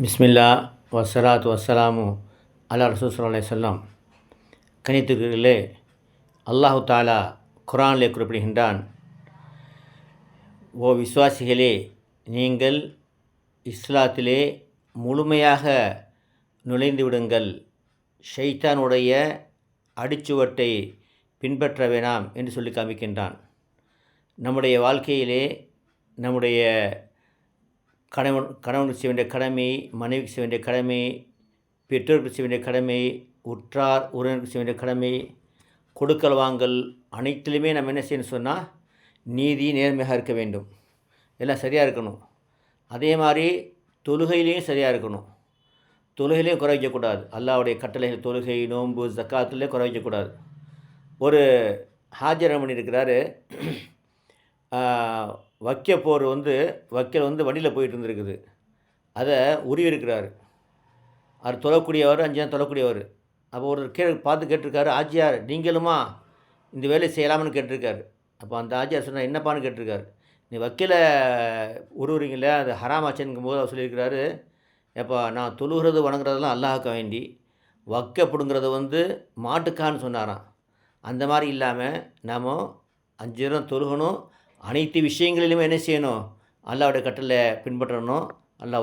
பிஸ்மில்லா வஸ்ஸலாத்து வஸ்ஸலாமு அலா ரசூல் ஸல்லல்லாஹு அலைஹி வஸல்லம். கணித்துகளே, அல்லாஹு தாலா குர்ஆனிலே குறிப்பிடுகின்றான், ஓ விசுவாசிகளே, நீங்கள் இஸ்லாத்திலே முழுமையாக நுழைந்து விடுங்கள், ஷைத்தானுடைய அடிச்சுவட்டை பின்பற்ற வேணாம் என்று சொல்லி காமிக்கின்றான். நம்முடைய வாழ்க்கையிலே நம்முடைய கணவனுக்கு செய்ய வேண்டிய கடமை, மனைவிக்கு செய்ய வேண்டிய கடமை, பெற்றோருக்கு செய்ய வேண்டிய கடமை, உற்றார் உறவினருக்கு செய்ய வேண்டிய கடமை, கொடுக்கல் வாங்கல் அனைத்திலுமே நம்ம என்ன செய்யணும் சொன்னால், நீதி நேர்மையாக இருக்க வேண்டும், எல்லாம் சரியாக இருக்கணும். அதே மாதிரி தொழுகையிலையும் சரியாக இருக்கணும். தொழுகையிலையும் குறை வைக்கக்கூடாது. அல்லாஹ்வுடைய கட்டளைகள் தொழுகை, நோன்பு, ஜக்காத்துலேயே குறை வைக்கக்கூடாது. ஒரு ஹாஜர் பண்ணியிருக்கிறாரு, வைக்கப்போர் வைக்கல் வண்டியில் போயிட்டு இருந்திருக்குது. அதை உருவி இருக்கிறாரு. அவர் தொழக்கூடியவர், 5 நாள் தொழக்கூடியவர். அப்போ ஒரு பார்த்து கேட்டிருக்காரு, ஆஜியார் நீங்களுமா இந்த வேலையை செய்யலாம்னு கேட்டிருக்காரு. அப்போ அந்த ஆஜியார் சொன்னார், என்னப்பான்னு கேட்டிருக்காரு. நீ வக்கீல உருவுறீங்கள, அது ஹராமாச்சுங்கும் போது அவர் சொல்லியிருக்கிறாரு, எப்போ நான் தொழுகிறது வணங்குறதெல்லாம் அல்லாஹ்வுக்க வேண்டி, வைக்கப்படுங்கிறது மாட்டுக்கான்னு சொன்னாராம். அந்த மாதிரி இல்லாமல் நாம் 5 நேரம் தொழுகணும், அனைத்து விஷயங்களிலுமே என்ன செய்யணும், அல்லாஹ்வுடைய கட்டளை பின்பற்றணும். அல்லாஹ்